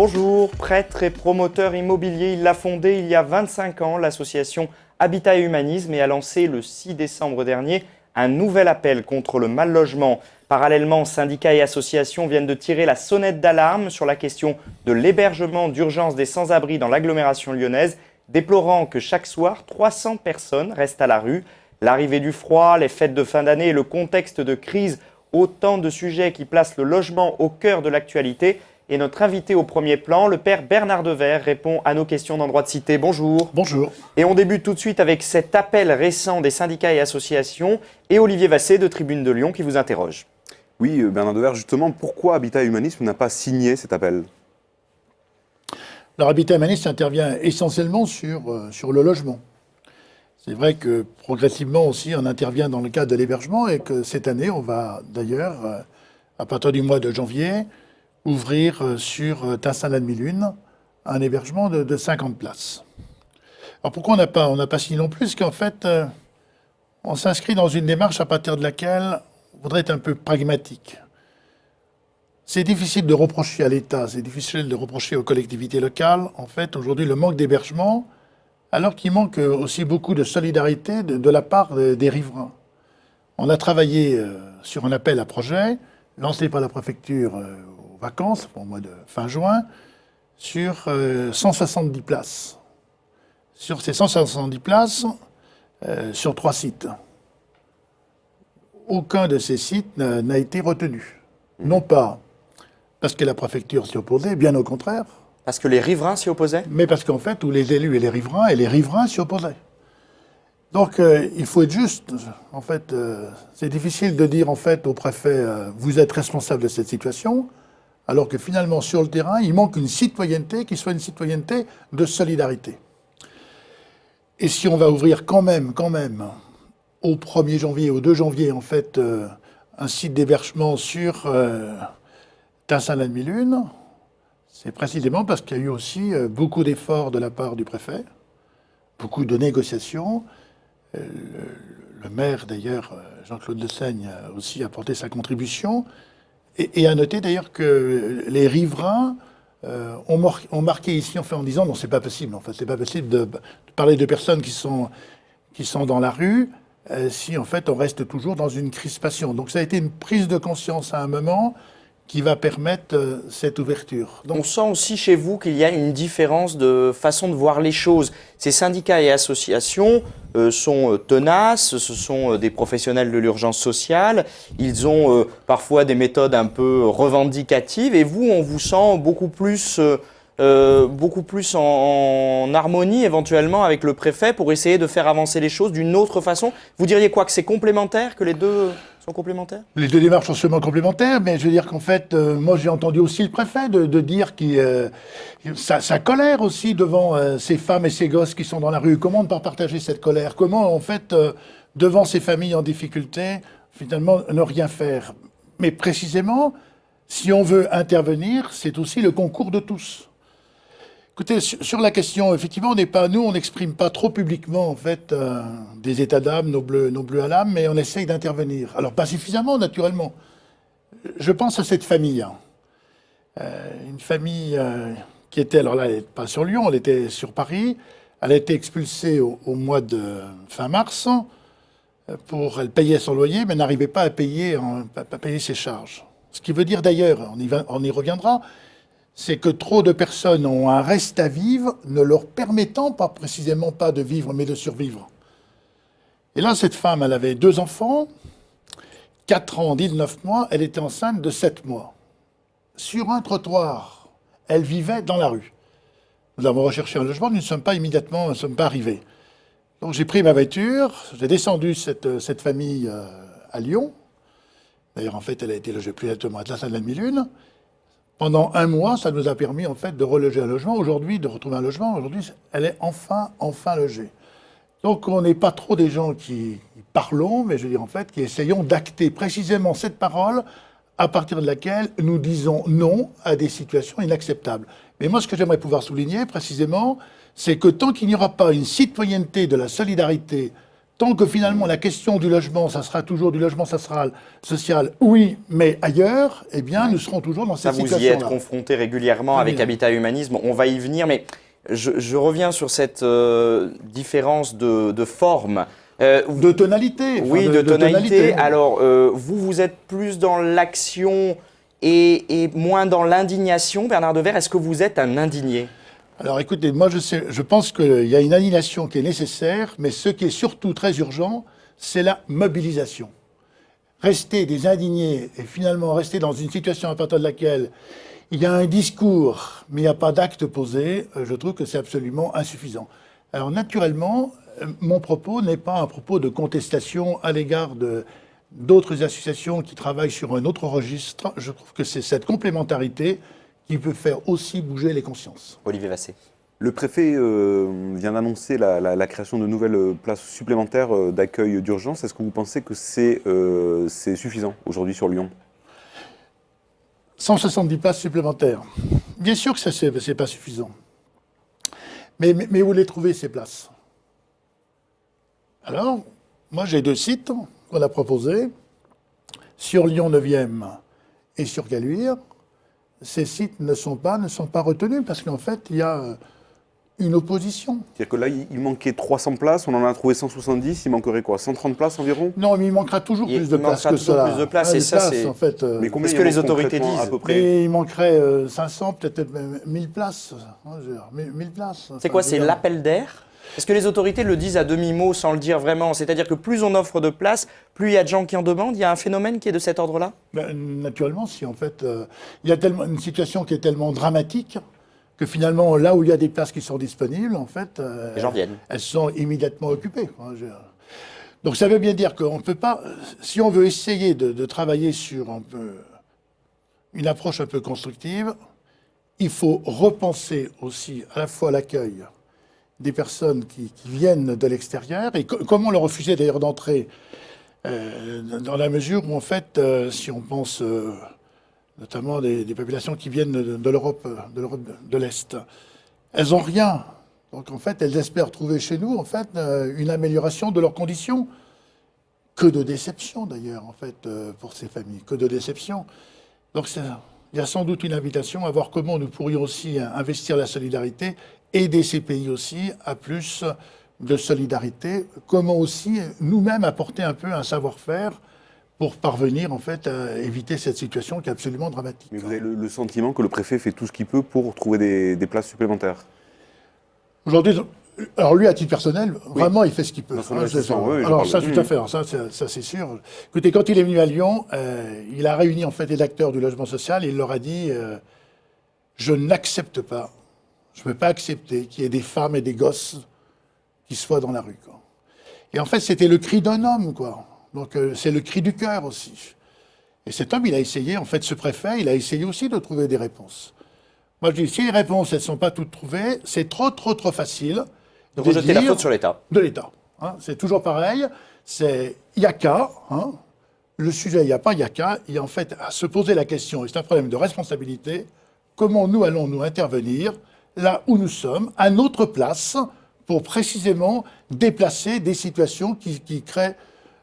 Bonjour, prêtre et promoteur immobilier, il l'a fondé il y a 25 ans, l'association Habitat et Humanisme, et a lancé le 6 décembre dernier un nouvel appel contre le mal-logement. Parallèlement, syndicats et associations viennent de tirer la sonnette d'alarme sur la question de l'hébergement d'urgence des sans-abri dans l'agglomération lyonnaise, déplorant que chaque soir, 300 personnes restent à la rue. L'arrivée du froid, les fêtes de fin d'année et le contexte de crise, autant de sujets qui placent le logement au cœur de l'actualité. Et notre invité au premier plan, le père Bernard Dever, répond à nos questions dans Droit de Cité. Bonjour. Bonjour. Et on débute tout de suite avec cet appel récent des syndicats et associations et Olivier Vassé de Tribune de Lyon qui vous interroge. Oui, Bernard Dever, justement, pourquoi Habitat et Humanisme n'a pas signé cet appel ? Alors, Habitat et Humanisme intervient essentiellement sur le logement. C'est vrai que progressivement aussi, on intervient dans le cadre de l'hébergement et que cette année, on va d'ailleurs, à partir du mois de janvier, ouvrir sur Tinsaint-la-Demi-Lune un hébergement de 50 places. Alors pourquoi on n'a pas signé non plus ? Parce qu'en fait, on s'inscrit dans une démarche à partir de laquelle on voudrait être un peu pragmatique. C'est difficile de reprocher à l'État, c'est difficile de reprocher aux collectivités locales, en fait, aujourd'hui, le manque d'hébergement, alors qu'il manque aussi beaucoup de solidarité de la part des riverains. On a travaillé sur un appel à projet, lancé par la préfecture aux vacances, au mois de fin juin, sur 170 places. Sur ces 170 places, sur 3 sites. Aucun de ces sites n'a été retenu. Non pas parce que la préfecture s'y opposait, bien au contraire. Parce que les riverains s'y opposaient ? Mais parce qu'en fait, tous les élus et les riverains s'y opposaient. Donc, il faut être juste. En fait, c'est difficile de dire en fait au préfet vous êtes responsable de cette situation, alors que finalement, sur le terrain, il manque une citoyenneté qui soit une citoyenneté de solidarité. Et si on va ouvrir quand même, au 1er janvier, au 2 janvier, en fait, un site d'hébergement sur Tinsaint-la-Demi-Lune, c'est précisément parce qu'il y a eu aussi beaucoup d'efforts de la part du préfet, beaucoup de négociations. Le maire, d'ailleurs, Jean-Claude Dessaigne, a aussi apporté sa contribution. Et à noter, d'ailleurs, que les riverains ont marqué ici, en fait, en disant non, c'est pas possible. En fait, c'est pas possible de parler de personnes qui sont dans la rue si, en fait, on reste toujours dans une crispation. Donc, ça a été une prise de conscience à un moment qui va permettre cette ouverture. Donc, on sent aussi chez vous qu'il y a une différence de façon de voir les choses. Ces syndicats et associations sont tenaces, ce sont des professionnels de l'urgence sociale, ils ont parfois des méthodes un peu revendicatives, et vous, on vous sent beaucoup plus en harmonie éventuellement avec le préfet pour essayer de faire avancer les choses d'une autre façon. Vous diriez quoi, que c'est complémentaire, que les deux sont complémentaires ? Les deux démarches sont sûrement complémentaires, mais je veux dire qu'en fait, moi j'ai entendu aussi le préfet de dire sa colère aussi devant ces femmes et ces gosses qui sont dans la rue. Comment ne pas partager cette colère ? Comment en fait, devant ces familles en difficulté, finalement ne rien faire ? Mais précisément, si on veut intervenir, c'est aussi le concours de tous. Écoutez, sur la question, effectivement, on n'exprime pas trop publiquement, en fait, des états d'âme, nos bleus à l'âme, mais on essaye d'intervenir. Alors, pas suffisamment, naturellement. Je pense à cette famille. Une famille qui était, alors là, elle n'était pas sur Lyon, elle était sur Paris. Elle a été expulsée au mois de fin mars. Elle payait son loyer, mais n'arrivait pas à payer ses charges. Ce qui veut dire d'ailleurs, on y reviendra, c'est que trop de personnes ont un reste à vivre, ne leur permettant pas précisément pas de vivre, mais de survivre. Et là, cette femme, elle avait 2 enfants, 4 ans, 19 mois, elle était enceinte de 7 mois. Sur un trottoir, elle vivait dans la rue. Nous avons recherché un logement, nous ne sommes pas arrivés. Donc j'ai pris ma voiture, j'ai descendu cette famille à Lyon. D'ailleurs, en fait, elle a été logée plus exactement à Tinsaint-la-Demi-Lune. Pendant 1 mois, ça nous a permis en fait de reloger un logement. Aujourd'hui, de retrouver un logement. Aujourd'hui, elle est enfin logée. Donc, on n'est pas trop des gens qui parlons, mais je veux dire en fait, qui essayons d'acter précisément cette parole à partir de laquelle nous disons non à des situations inacceptables. Mais moi, ce que j'aimerais pouvoir souligner précisément, c'est que tant qu'il n'y aura pas une citoyenneté de la solidarité, Tant que finalement la question du logement, ça sera toujours du logement social, oui, mais ailleurs, eh bien, nous serons toujours dans cette situation-là. Ça, vous y êtes confronté régulièrement avec Habitat Humanisme. On va y venir, mais je reviens sur cette différence de forme. De tonalité. Oui, de tonalité. Alors, vous êtes plus dans l'action et moins dans l'indignation. Bernard Devers, est-ce que vous êtes un indigné ? Alors écoutez, moi je pense qu'il y a une indignation qui est nécessaire, mais ce qui est surtout très urgent, c'est la mobilisation. Rester des indignés et finalement rester dans une situation à partir de laquelle il y a un discours, mais il n'y a pas d'acte posé, je trouve que c'est absolument insuffisant. Alors naturellement, mon propos n'est pas un propos de contestation à l'égard d'autres associations qui travaillent sur un autre registre. Je trouve que c'est cette complémentarité qui peut faire aussi bouger les consciences. Olivier Vassé. Le préfet vient d'annoncer la création de nouvelles places supplémentaires d'accueil d'urgence. Est-ce que vous pensez que c'est suffisant aujourd'hui sur Lyon ? 170 places supplémentaires. Bien sûr que ça, c'est pas suffisant. Mais où les trouver, ces places ? Alors, moi, j'ai 2 sites qu'on a proposés, sur Lyon 9e et sur Caluire. Ces sites ne sont pas retenus parce qu'en fait, il y a une opposition. C'est-à-dire que là, il manquait 300 places, on en a trouvé 170, il manquerait quoi, 130 places environ ? Non, mais il manquera toujours plus de places que ça. Plus de places, et ça, c'est... En fait, mais combien est-ce que les autorités disent à peu près ? Mais il manquerait 500, peut-être même 1000 places. 1000 places. C'est quoi, c'est l'appel d'air ? Est-ce que les autorités le disent à demi-mot sans le dire vraiment ? C'est-à-dire que plus on offre de places, plus il y a de gens qui en demandent. Il y a un phénomène qui est de cet ordre-là ? Naturellement, si en fait, il y a tellement une situation qui est tellement dramatique que finalement, là où il y a des places qui sont disponibles, en fait, les gens viennent. Elles sont immédiatement occupées. Donc ça veut bien dire qu'on ne peut pas, si on veut essayer de travailler sur une approche un peu constructive, il faut repenser aussi à la fois l'accueil des personnes qui viennent de l'extérieur, et comment leur refuser d'ailleurs d'entrer dans la mesure où, en fait, si on pense notamment des populations qui viennent de l'Europe de l'Est, elles n'ont rien. Donc, en fait, elles espèrent trouver chez nous, en fait, une amélioration de leurs conditions. Que de déception, d'ailleurs, en fait, pour ces familles. Que de déception. Donc, il y a sans doute une invitation à voir comment nous pourrions aussi investir la solidarité, aider ces pays aussi à plus de solidarité, comment aussi nous-mêmes apporter un peu un savoir-faire pour parvenir en fait à éviter cette situation qui est absolument dramatique. Mais vous avez le sentiment que le préfet fait tout ce qu'il peut pour trouver des places supplémentaires ? Aujourd'hui, alors lui, à titre personnel, vraiment, il fait ce qu'il peut. Alors ça, tout à fait, ça c'est sûr. Écoutez, quand il est venu à Lyon, il a réuni en fait les acteurs du logement social et il leur a dit je n'accepte pas, je ne peux pas accepter qu'il y ait des femmes et des gosses qui soient dans la rue, quoi. Et en fait, c'était le cri d'un homme, quoi. Donc, c'est le cri du cœur aussi. Et cet homme, il a essayé, en fait, ce préfet, il a essayé aussi de trouver des réponses. Moi, je dis, si les réponses, elles ne sont pas toutes trouvées, c'est trop facile de rejeter la faute sur l'État. De l'État. Hein. C'est toujours pareil. Il n'y a qu'à, hein. Le sujet, il n'y a pas, il y a qu'à. Il y a en fait à se poser la question, et c'est un problème de responsabilité, comment nous allons nous intervenir là où nous sommes, à notre place, pour précisément déplacer des situations qui créent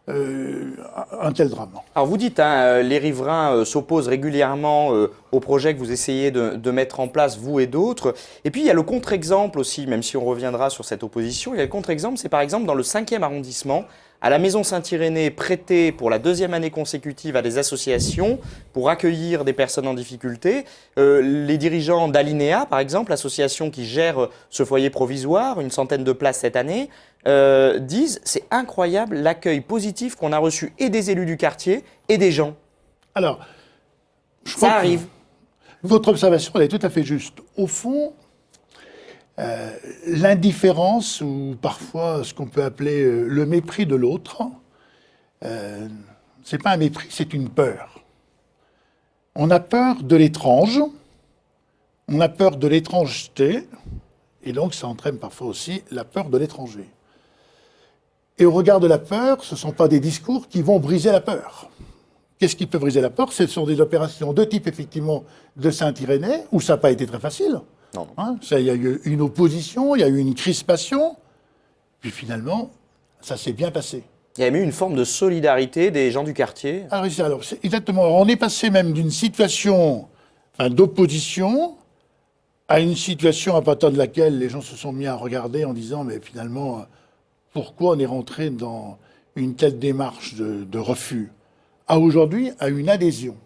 un tel drame. Alors vous dites, les riverains s'opposent régulièrement au projet que vous essayez de mettre en place, vous et d'autres. Et puis il y a le contre-exemple aussi, même si on reviendra sur cette opposition, il y a le contre-exemple, c'est par exemple dans le 5e arrondissement, à la Maison Saint-Irénée, prêtée pour la 2e année consécutive à des associations pour accueillir des personnes en difficulté. Les dirigeants d'Alinéa, par exemple, l'association qui gère ce foyer provisoire, une centaine de places cette année, disent c'est incroyable l'accueil positif qu'on a reçu et des élus du quartier et des gens. Alors, ça arrive. Votre observation, elle est tout à fait juste. Au fond, l'indifférence ou parfois ce qu'on peut appeler le mépris de l'autre, c'est pas un mépris, c'est une peur. On a peur de l'étrange, on a peur de l'étrangeté, et donc ça entraîne parfois aussi la peur de l'étranger. Et au regard de la peur, ce ne sont pas des discours qui vont briser la peur. Qu'est-ce qui peut briser la peur ? Ce sont des opérations de type, effectivement, de Saint-Irénée, où ça n'a pas été très facile. Non. Hein, il y a eu une opposition, il y a eu une crispation, puis finalement, Ça s'est bien passé. Il y a même eu une forme de solidarité des gens du quartier. Alors, c'est exactement. On est passé même d'une situation d'opposition à une situation à partir de laquelle les gens se sont mis à regarder en disant mais finalement, pourquoi on est rentré dans une telle démarche de refus, à aujourd'hui, à une adhésion.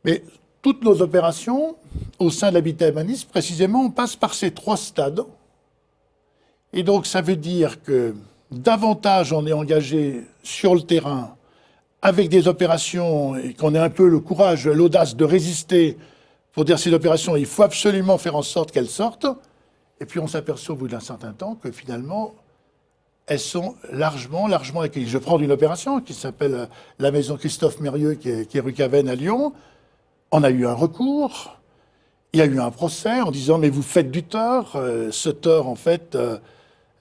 Mais toutes nos opérations, au sein de l'habitat humaniste, précisément, on passe par ces 3 stades. Et donc, ça veut dire que davantage on est engagé sur le terrain avec des opérations et qu'on ait un peu le courage, l'audace de résister pour dire ces opérations, il faut absolument faire en sorte qu'elles sortent. Et puis on s'aperçoit au bout d'un certain temps que finalement, elles sont largement accueillies. Je prends une opération qui s'appelle la maison Christophe Mérieux, qui est rue Cavenne à Lyon. On a eu un recours, il y a eu un procès en disant « mais vous faites du tort ». Ce tort, en fait,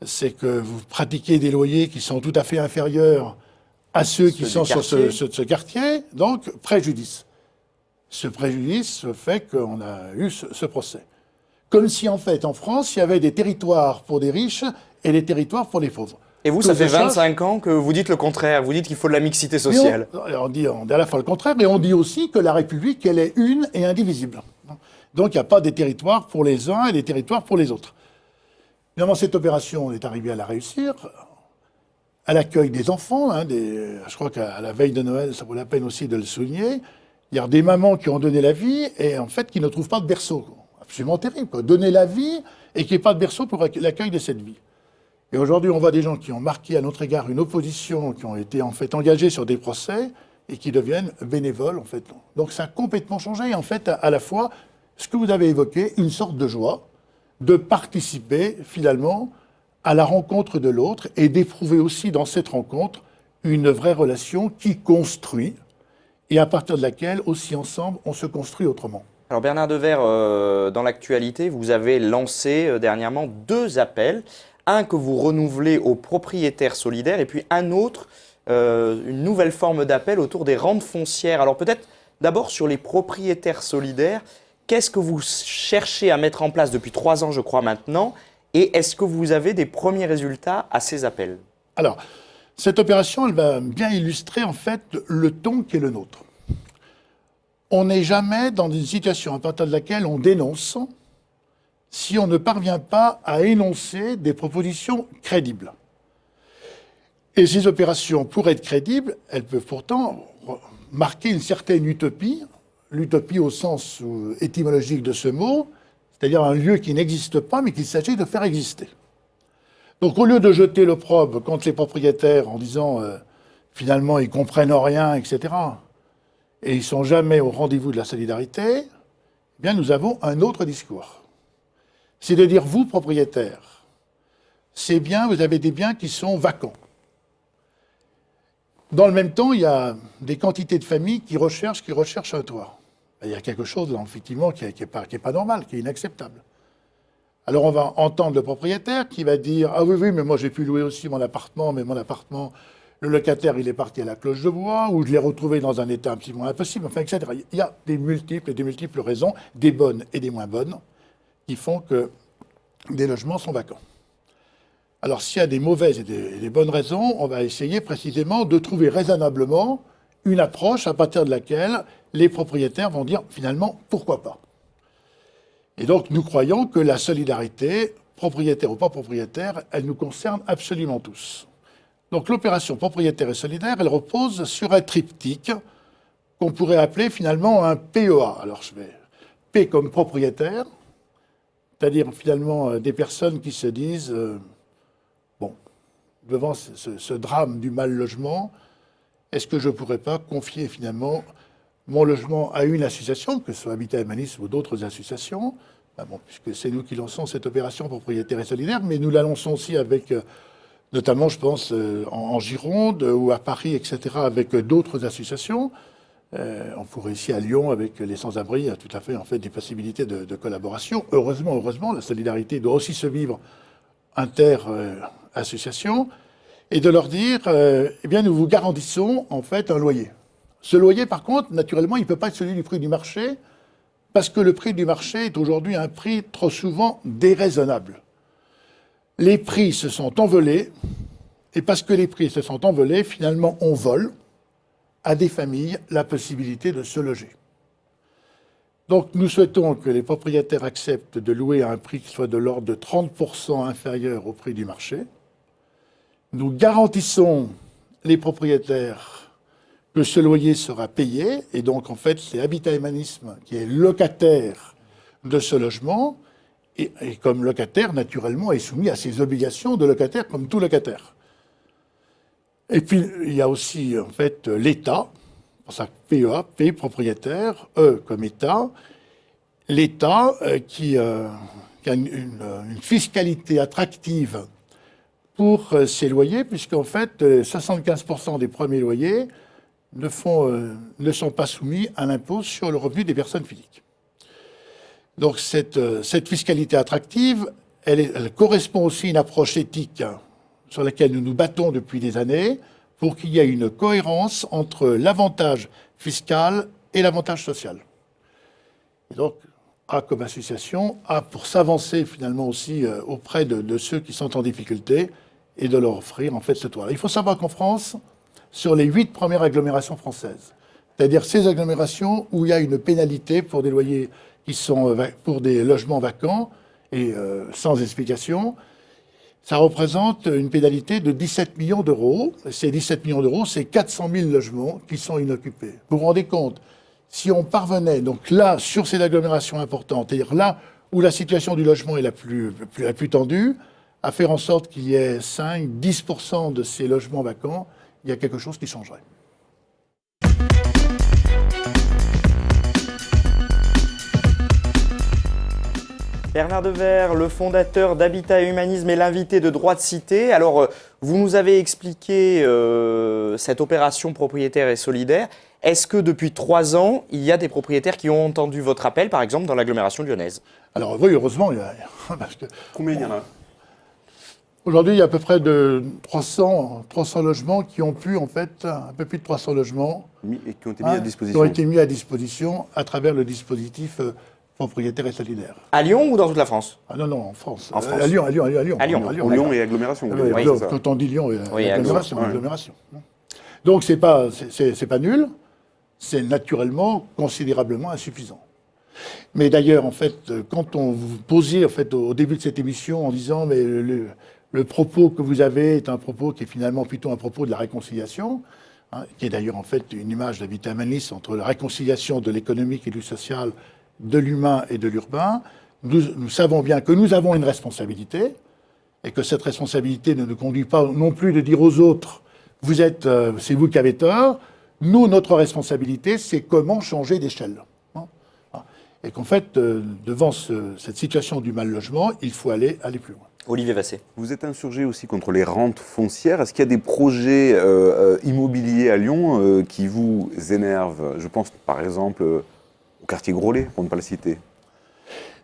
c'est que vous pratiquez des loyers qui sont tout à fait inférieurs à ceux qui sont sur ce quartier, donc préjudice. Ce préjudice fait qu'on a eu ce procès. Comme si, en fait, en France, il y avait des territoires pour des riches et des territoires pour les pauvres. Et vous, ça fait 25 ans que vous dites le contraire. Vous dites qu'il faut de la mixité sociale. On dit à la fois le contraire, mais on dit aussi que la République, elle est une et indivisible. Donc, il n'y a pas des territoires pour les uns et des territoires pour les autres. Évidemment, cette opération, on est arrivé à la réussir. À l'accueil des enfants, je crois qu'à la veille de Noël, ça vaut la peine aussi de le souligner, il y a des mamans qui ont donné la vie et en fait qui ne trouvent pas de berceau. Absolument terrible, quoi. Donner la vie et qu'il n'y ait pas de berceau pour l'accueil de cette vie. Et aujourd'hui, on voit des gens qui ont marqué à notre égard une opposition, qui ont été en fait engagés sur des procès et qui deviennent bénévoles, en fait. Donc ça a complètement changé. Et en fait, à la fois, ce que vous avez évoqué, une sorte de joie de participer finalement à la rencontre de l'autre et d'éprouver aussi dans cette rencontre une vraie relation qui construit et à partir de laquelle, aussi ensemble, on se construit autrement. Alors Bernard Devers, dans l'actualité, vous avez lancé dernièrement 2 appels. Un que vous renouvelez aux propriétaires solidaires et puis un autre, une nouvelle forme d'appel autour des rentes foncières. Alors peut-être d'abord sur les propriétaires solidaires, qu'est-ce que vous cherchez à mettre en place depuis 3 ans, je crois maintenant, et est-ce que vous avez des premiers résultats à ces appels? Alors, cette opération, elle va bien illustrer en fait le ton qui est le nôtre. On n'est jamais dans une situation à partir de laquelle on dénonce si on ne parvient pas à énoncer des propositions crédibles. Et ces opérations, pour être crédibles, elles peuvent pourtant marquer une certaine utopie, l'utopie au sens étymologique de ce mot, c'est-à-dire un lieu qui n'existe pas mais qu'il s'agit de faire exister. Donc au lieu de jeter l'opprobre contre les propriétaires en disant finalement ils comprennent rien, etc., et ils ne sont jamais au rendez-vous de la solidarité, eh bien nous avons un autre discours. C'est de dire, vous, propriétaires, ces biens, vous avez des biens qui sont vacants. Dans le même temps, il y a des quantités de familles qui recherchent un toit. Il y a quelque chose, là, effectivement, qui est pas normal, qui est inacceptable. Alors on va entendre le propriétaire qui va dire « Ah oui, mais moi j'ai pu louer aussi mon appartement, mais mon appartement, le locataire, il est parti à la cloche de bois, ou je l'ai retrouvé dans un état absolument impossible, enfin, etc. » Il y a des multiples raisons, des bonnes et des moins bonnes, qui font que des logements sont vacants. Alors s'il y a des mauvaises et des bonnes raisons, on va essayer précisément de trouver raisonnablement une approche à partir de laquelle les propriétaires vont dire finalement pourquoi pas. Et donc nous croyons que la solidarité, propriétaire ou pas propriétaire, elle nous concerne absolument tous. Donc l'opération propriétaire et solidaire, elle repose sur un triptyque qu'on pourrait appeler finalement un PEA. Alors je vais P comme propriétaire, c'est-à-dire finalement des personnes qui se disent devant ce drame du mal logement, est-ce que je ne pourrais pas confier finalement mon logement à une association, que ce soit Habitat Humanisme ou d'autres associations, puisque c'est nous qui lançons cette opération propriétaire et solidaire, mais nous la lançons aussi avec, notamment je pense en Gironde ou à Paris, etc., avec d'autres associations. On pourrait ici à Lyon, avec les sans-abri, tout à fait en fait des possibilités de collaboration. Heureusement, la solidarité doit aussi se vivre inter-associations, et de leur dire, eh bien, nous vous garantissons en fait un loyer. Ce loyer, par contre, naturellement, il ne peut pas être celui du prix du marché, parce que le prix du marché est aujourd'hui un prix trop souvent déraisonnable. Les prix se sont envolés Et parce que les prix se sont envolés, finalement, on vole à des familles la possibilité de se loger. Donc nous souhaitons que les propriétaires acceptent de louer à un prix qui soit de l'ordre de 30% inférieur au prix du marché. Nous garantissons les propriétaires que ce loyer sera payé, et donc en fait c'est Habitat Humanisme qui est locataire de ce logement, et comme locataire, naturellement, est soumis à ses obligations de locataire comme tout locataire. Et puis il y a aussi en fait l'État, pour ça PEA, P propriétaire, E comme État, l'État qui a une fiscalité attractive pour ces loyers, puisqu'en fait 75% des premiers loyers ne sont pas soumis à l'impôt sur le revenu des personnes physiques. Donc cette fiscalité attractive, elle correspond aussi à une approche éthique sur laquelle nous nous battons depuis des années, pour qu'il y ait une cohérence entre l'avantage fiscal et l'avantage social. Et donc, A comme association, A pour s'avancer finalement aussi auprès de ceux qui sont en difficulté et de leur offrir en fait ce toit. Il faut savoir qu'en France, sur les 8 premières agglomérations françaises, c'est-à-dire ces agglomérations où il y a une pénalité pour des loyers qui sont pour des logements vacants et sans explication, ça représente une pénalité de 17 millions d'euros. Ces 17 millions d'euros, c'est 400 000 logements qui sont inoccupés. Vous vous rendez compte, si on parvenait, donc là, sur ces agglomérations importantes, c'est-à-dire là où la situation du logement est la plus tendue, à faire en sorte qu'il y ait 5-10% de ces logements vacants, il y a quelque chose qui changerait. Bernard Devers, le fondateur d'Habitat et Humanisme et l'invité de Droit de Cité. Alors, vous nous avez expliqué cette opération propriétaire et solidaire. Est-ce que depuis 3 ans, il y a des propriétaires qui ont entendu votre appel, par exemple, dans l'agglomération lyonnaise? Alors oui, heureusement, il y a... Parce que, Combien il y en a? Aujourd'hui, il y a à peu près de 300 logements qui ont pu, en fait, un peu plus de 300 logements... Et qui ont été mis à disposition. Qui ont été mis à disposition à travers le dispositif propriétaire et solidaire. À Lyon ou dans toute la France? Ah non, en France. En France. À Lyon. À Lyon. Lyon et agglomération. Oui, c'est ça. quand on dit Lyon, Oui, agglomération. Donc c'est pas nul, c'est naturellement considérablement insuffisant. Mais d'ailleurs, en fait, quand on vous posait en fait, au début de cette émission en disant mais le propos que vous avez est un propos qui est finalement plutôt un propos de la réconciliation, qui est d'ailleurs en fait une image d'Habitat Humanisme entre la réconciliation de l'économique et du social, de l'humain et de l'urbain, nous savons bien que nous avons une responsabilité et que cette responsabilité ne nous conduit pas non plus de dire aux autres c'est vous qui avez tort. Nous, notre responsabilité, c'est comment changer d'échelle. Et qu'en fait, devant cette situation du mal-logement, il faut aller plus loin. Olivier Vassé. Vous êtes insurgé aussi contre les rentes foncières. Est-ce qu'il y a des projets immobiliers à Lyon qui vous énervent? Je pense par exemple au quartier Groslay, pour ne pas le citer.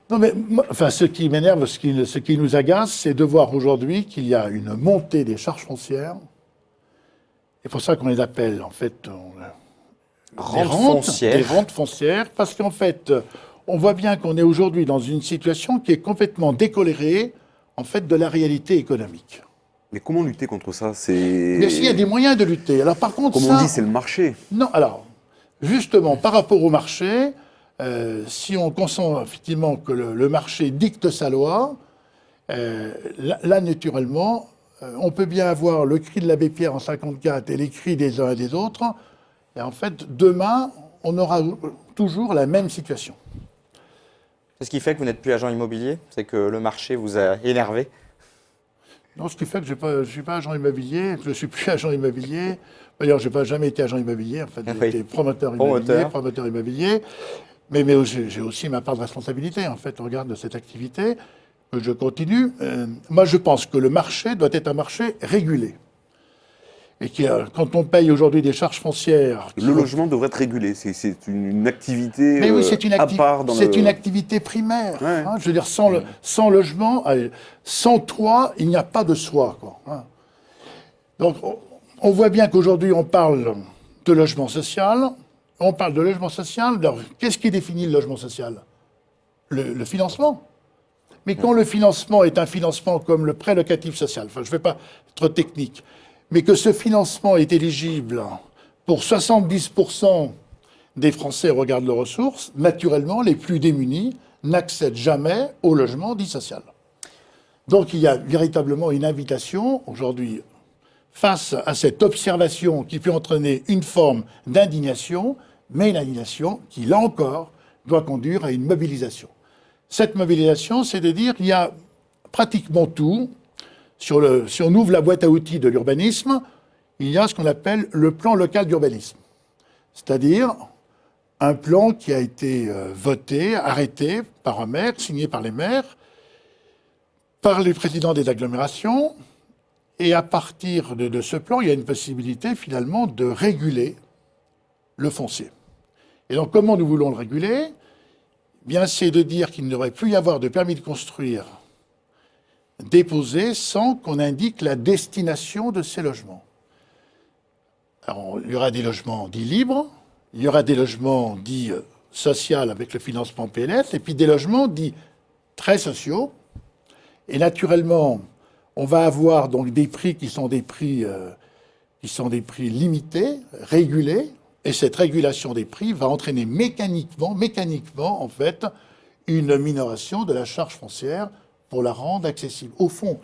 Non, mais enfin, ce qui m'énerve, ce qui nous agace, c'est de voir aujourd'hui qu'il y a une montée des charges foncières. C'est pour ça qu'on les appelle, en fait, des rentes foncières, parce qu'en fait, on voit bien qu'on est aujourd'hui dans une situation qui est complètement décolérée, en fait, de la réalité économique. Mais comment lutter contre ça? Mais s'il y a des moyens de lutter. Alors, par contre, comme on dit, c'est le marché. Non, alors, justement, par rapport au marché, si on consent effectivement que le marché dicte sa loi, là, naturellement, on peut bien avoir le cri de l'abbé Pierre en 1954 et les cris des uns et des autres, et en fait, demain, on aura toujours la même situation. C'est ce qui fait que vous n'êtes plus agent immobilier? C'est que le marché vous a énervé? Non, ce qui fait que je ne suis pas agent immobilier, que je ne suis plus agent immobilier. D'ailleurs, je n'ai jamais été agent immobilier, en fait, j'ai été promoteur immobilier. Mais j'ai aussi ma part de responsabilité, en fait, au regard de cette activité, que je continue. Moi, je pense que le marché doit être un marché régulé. Et quand on paye aujourd'hui des charges foncières... Le logement devrait être régulé, c'est une activité mais oui, c'est à part dans une activité primaire. Ouais. Je veux dire, sans logement, sans toit, il n'y a pas de soi. Quoi. Donc, on voit bien qu'aujourd'hui, on parle de logement social. On parle de logement social. Alors, qu'est-ce qui définit le logement social? Le financement. Mais quand le financement est un financement comme le prêt locatif social, enfin je ne vais pas être technique, mais que ce financement est éligible pour 70% des Français au regard de leurs ressources, naturellement, les plus démunis n'accèdent jamais au logement dit social. Donc il y a véritablement une invitation aujourd'hui face à cette observation qui peut entraîner une forme d'indignation, mais une indignation qui, là encore, doit conduire à une mobilisation. Cette mobilisation, c'est de dire qu'il y a pratiquement tout. Si on ouvre la boîte à outils de l'urbanisme, il y a ce qu'on appelle le plan local d'urbanisme. C'est-à-dire un plan qui a été voté, arrêté par un maire, signé par les maires, par les présidents des agglomérations. Et à partir de ce plan, il y a une possibilité finalement de réguler le foncier. Et donc comment nous voulons le réguler ? Bien, c'est de dire qu'il ne devrait plus y avoir de permis de construire déposé sans qu'on indique la destination de ces logements. Alors, il y aura des logements dits libres, il y aura des logements dits sociaux avec le financement PLS, et puis des logements dits très sociaux. Et naturellement, on va avoir donc des prix qui sont des prix limités, régulés, et cette régulation des prix va entraîner mécaniquement, en fait, une minoration de la charge foncière pour la rendre accessible. Au fond,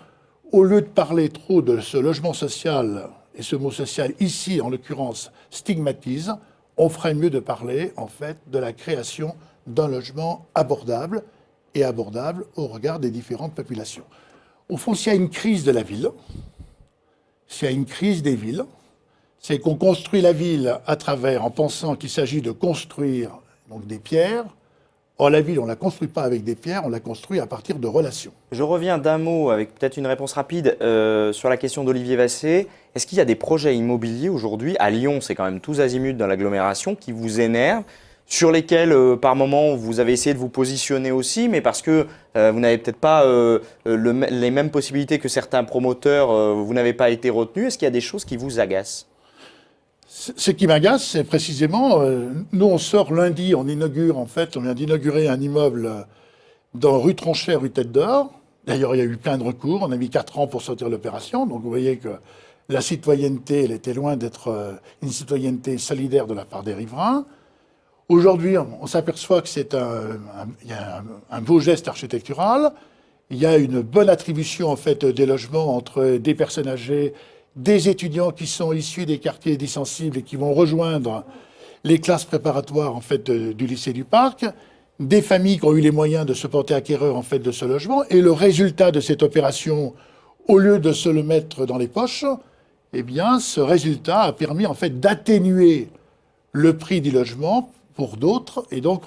au lieu de parler trop de ce logement social, et ce mot social ici, en l'occurrence, stigmatise, on ferait mieux de parler, en fait, de la création d'un logement abordable, et abordable au regard des différentes populations. Au fond, s'il y a une crise de la ville, s'il y a une crise des villes, c'est qu'on construit la ville à travers, en pensant qu'il s'agit de construire donc des pierres. Or, la ville, on ne la construit pas avec des pierres, on la construit à partir de relations. Je reviens d'un mot avec peut-être une réponse rapide sur la question d'Olivier Vassé. Est-ce qu'il y a des projets immobiliers aujourd'hui, à Lyon, c'est quand même tous azimuts dans l'agglomération, qui vous énervent, sur lesquels, par moment, vous avez essayé de vous positionner aussi, mais parce que vous n'avez peut-être pas les mêmes possibilités que certains promoteurs, vous n'avez pas été retenu. Est-ce qu'il y a des choses qui vous agacent ? Ce qui m'agace, c'est précisément, nous on sort lundi, on vient d'inaugurer un immeuble dans rue Tronchet, rue Tête d'Or. D'ailleurs, il y a eu plein de recours, on a mis 4 ans pour sortir l'opération, donc vous voyez que la citoyenneté, elle était loin d'être une citoyenneté solidaire de la part des riverains. Aujourd'hui, on s'aperçoit que il y a un beau geste architectural, il y a une bonne attribution en fait des logements entre des personnes âgées, des étudiants qui sont issus des quartiers dits sensibles et qui vont rejoindre les classes préparatoires en fait du lycée du Parc, des familles qui ont eu les moyens de se porter acquéreurs en fait de ce logement, et le résultat de cette opération, au lieu de se le mettre dans les poches, eh bien, ce résultat a permis en fait d'atténuer le prix du logement pour d'autres, et donc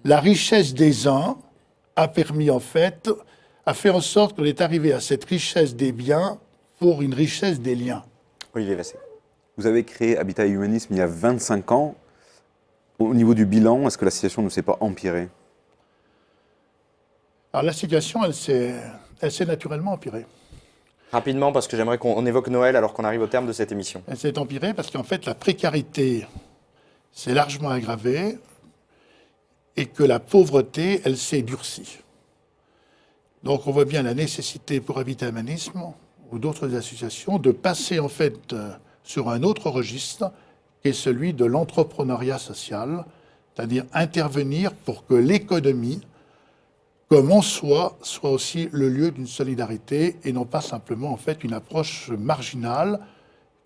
la richesse des uns a permis en fait, a fait en sorte qu'on est arrivé à cette richesse des biens pour une richesse des liens. Olivier Vassé. Vous avez créé Habitat et Humanisme il y a 25 ans. Au niveau du bilan, est-ce que la situation ne s'est pas empirée ? Alors la situation, elle s'est naturellement empirée. Rapidement, parce que j'aimerais qu'on évoque Noël alors qu'on arrive au terme de cette émission. Elle s'est empirée parce qu'en fait, la précarité s'est largement aggravée et que la pauvreté, elle s'est durcie. Donc on voit bien la nécessité pour Habitat et Humanisme ou d'autres associations de passer en fait sur un autre registre qui est celui de l'entrepreneuriat social, c'est-à-dire intervenir pour que l'économie, comme en soi, soit aussi le lieu d'une solidarité et non pas simplement en fait une approche marginale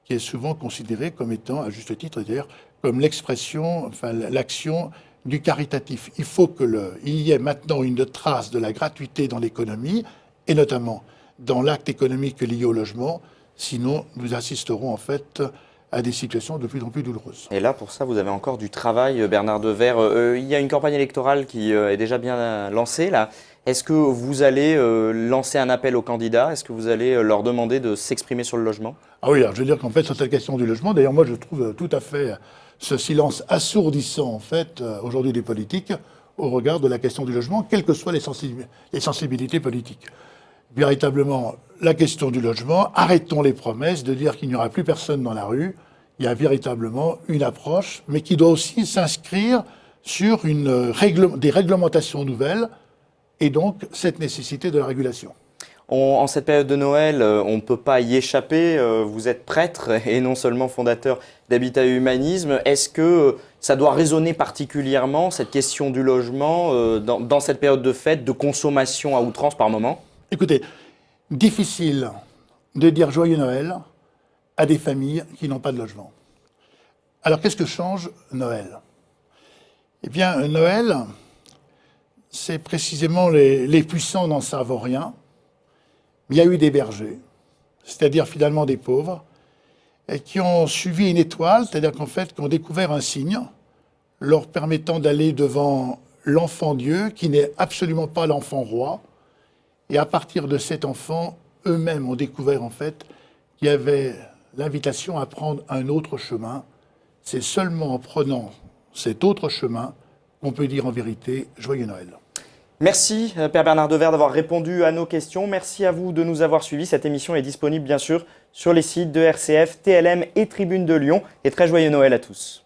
qui est souvent considérée comme étant, à juste titre d'ailleurs, comme l'expression, enfin l'action du caritatif. Il faut qu'il y ait maintenant une trace de la gratuité dans l'économie et notamment dans l'acte économique lié au logement, sinon nous assisterons en fait à des situations de plus en plus douloureuses. Et là, pour ça, vous avez encore du travail, Bernard Devers. Il y a une campagne électorale qui est déjà bien lancée, là. Est-ce que vous allez lancer un appel aux candidats ? Est-ce que vous allez leur demander de s'exprimer sur le logement ? Ah oui, alors je veux dire qu'en fait, sur cette question du logement, d'ailleurs, moi, je trouve tout à fait ce silence assourdissant, en fait, aujourd'hui des politiques, au regard de la question du logement, quelles que soient les sensibilités politiques. Véritablement, la question du logement, arrêtons les promesses de dire qu'il n'y aura plus personne dans la rue. Il y a véritablement une approche, mais qui doit aussi s'inscrire sur des réglementations nouvelles et donc cette nécessité de la régulation. En cette période de Noël, on ne peut pas y échapper. Vous êtes prêtre et non seulement fondateur d'Habitat et Humanisme. Est-ce que ça doit résonner particulièrement, cette question du logement, dans cette période de fête, de consommation à outrance par moment? Écoutez, difficile de dire joyeux Noël à des familles qui n'ont pas de logement. Alors qu'est-ce que change Noël? Eh bien, Noël, c'est précisément les puissants n'en savent rien. Il y a eu des bergers, c'est-à-dire finalement des pauvres, et qui ont suivi une étoile, c'est-à-dire qu'en fait, qui ont découvert un signe leur permettant d'aller devant l'enfant Dieu, qui n'est absolument pas l'enfant roi. Et à partir de cet enfant, eux-mêmes ont découvert en fait qu'il y avait l'invitation à prendre un autre chemin. C'est seulement en prenant cet autre chemin qu'on peut dire en vérité « Joyeux Noël ». Merci Père Bernard Devers d'avoir répondu à nos questions. Merci à vous de nous avoir suivis. Cette émission est disponible bien sûr sur les sites de RCF, TLM et Tribune de Lyon. Et très joyeux Noël à tous.